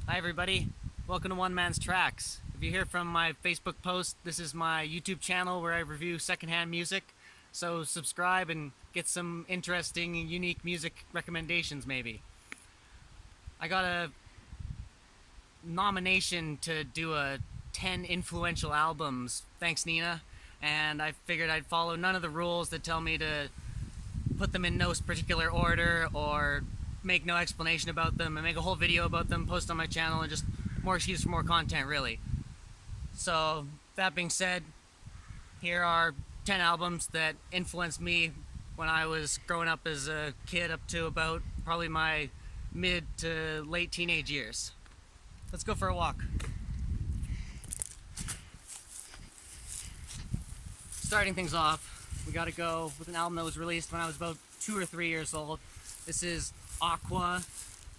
Hi everybody, welcome to One Man's Tracks. If you hear from my Facebook post, this is my YouTube channel where I review secondhand music. So subscribe and get some interesting and unique music recommendations maybe. I got a nomination to do a 10 influential albums, thanks Nina, and I figured I'd follow none of the rules that tell me to put them in no particular order or make no explanation about them and make a whole video about them, post on my channel, and just more excuse for more content, really. So, that being said, here are 10 albums that influenced me when I was growing up as a kid up to about probably my mid to late teenage years. Let's go for a walk. Starting things off, we gotta go with an album that was released when I was about 2 or 3 years old. This is Aqua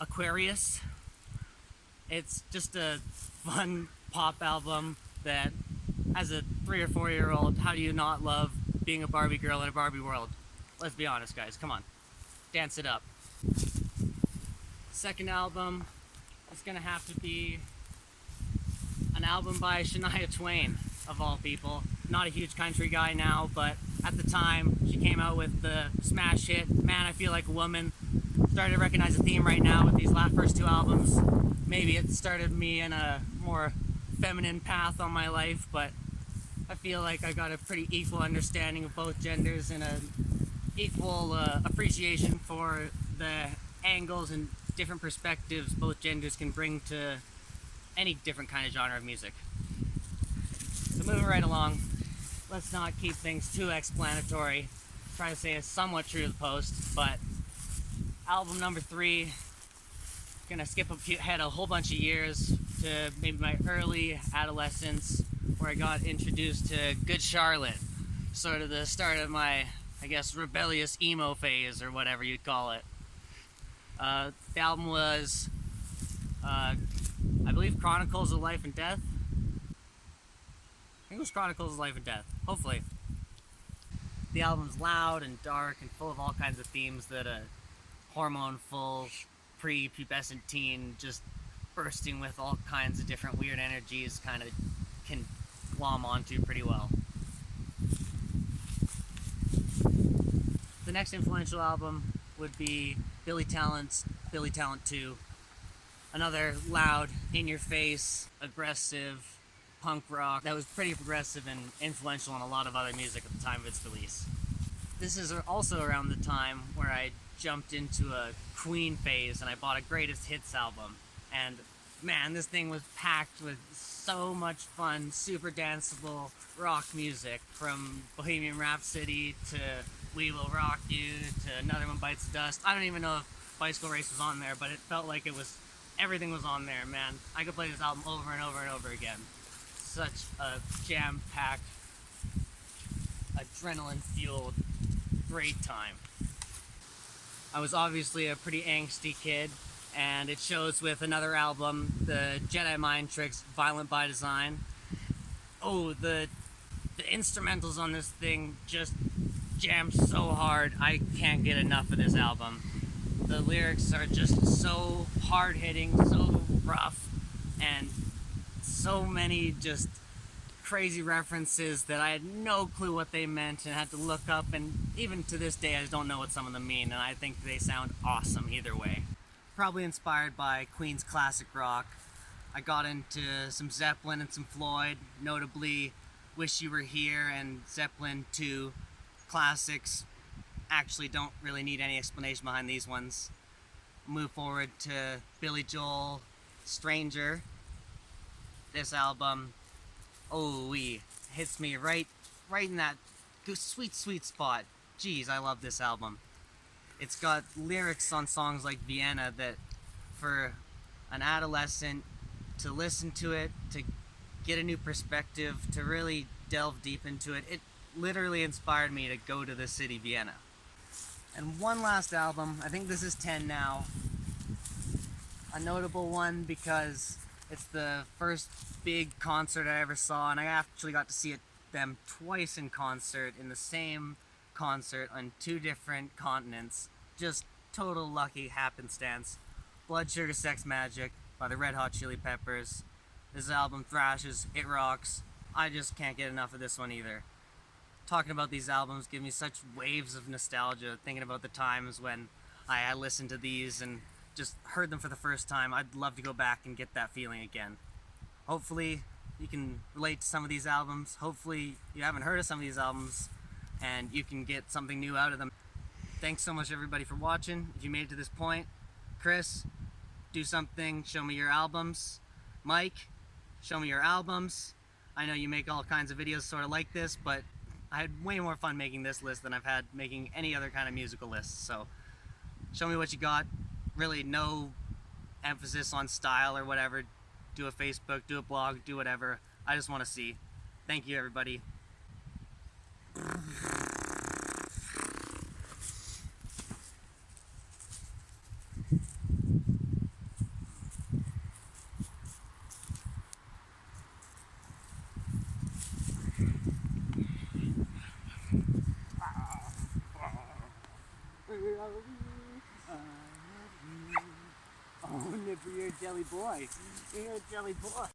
Aquarius. It's just a fun pop album that, as a 3 or 4 year old, how do you not love being a Barbie girl in a Barbie world? Let's be honest, guys. Come on. Dance it up. Second album is gonna have to be an album by Shania Twain, of all people. Not a huge country guy now, but at the time she came out with the smash hit Man I Feel Like a Woman. Starting to recognize a theme right now with these first two albums. Maybe it started me in a more feminine path on my life, but I feel like I got a pretty equal understanding of both genders and a equal appreciation for the angles and different perspectives both genders can bring to any different kind of genre of music. So moving right along, let's not keep things too explanatory. Try to stay somewhat true to the post, but album number 3, gonna skip ahead a whole bunch of years to maybe my early adolescence, where I got introduced to Good Charlotte, sort of the start of my, I guess, rebellious emo phase, or whatever you'd call it. The album was, I believe, Chronicles of Life and Death. I think it was Chronicles of Life and Death, hopefully. The album's loud and dark and full of all kinds of themes that a hormone-full, pre-pubescent teen just bursting with all kinds of different weird energies kind of can glom onto pretty well. The next influential album would be Billy Talent's Billy Talent 2. Another loud, in-your-face, aggressive punk rock that was pretty progressive and influential on a lot of other music at the time of its release. This is also around the time where I jumped into a Queen phase and I bought a greatest hits album. And man, this thing was packed with so much fun, super danceable rock music, from Bohemian Rhapsody to We Will Rock You to Another One Bites the Dust. I don't even know if Bicycle Race was on there, but it felt like everything was on there, man. I could play this album over and over and over again. Such a jam-packed, adrenaline-fueled, great time. I was obviously a pretty angsty kid, and it shows with another album, the Jedi Mind Tricks Violent by Design. Oh, the instrumentals on this thing just jam so hard. I can't get enough of this album. The lyrics are just so hard-hitting, so rough, and so many just crazy references that I had no clue what they meant and had to look up, and even to this day I don't know what some of them mean, and I think they sound awesome either way. Probably inspired by Queen's classic rock. I got into some Zeppelin and some Floyd, notably Wish You Were Here and Zeppelin 2 classics. Actually don't really need any explanation behind these ones. Move forward to Billy Joel, Stranger. This album, hits me right in that sweet spot. Jeez, I love this album. It's got lyrics on songs like Vienna that, for an adolescent to listen to it, to get a new perspective, to really delve deep into it, it literally inspired me to go to the city Vienna. And one last album, I think this is 10 now. A notable one because it's the first big concert I ever saw, and I actually got to see them twice in concert, in the same concert on 2 different continents. Just total lucky happenstance. Blood Sugar Sex Magik. by the Red Hot Chili Peppers. This album thrashes, it rocks. I just can't get enough of this one either. Talking about these albums give me such waves of nostalgia, thinking about the times when I listened to these and just heard them for the first time. I'd love to go back and get that feeling again. Hopefully you can relate to some of these albums. Hopefully you haven't heard of some of these albums and you can get something new out of them. Thanks so much everybody for watching. If you made it to this point, Chris, do something, show me your albums. Mike, show me your albums. I know you make all kinds of videos sort of like this, but I had way more fun making this list than I've had making any other kind of musical list. So show me what you got. Really no emphasis on style or whatever. Do a Facebook, do a blog, do whatever. I just want to see. Thank you everybody. Oh, Nipper, you're a jelly boy. You're a jelly boy.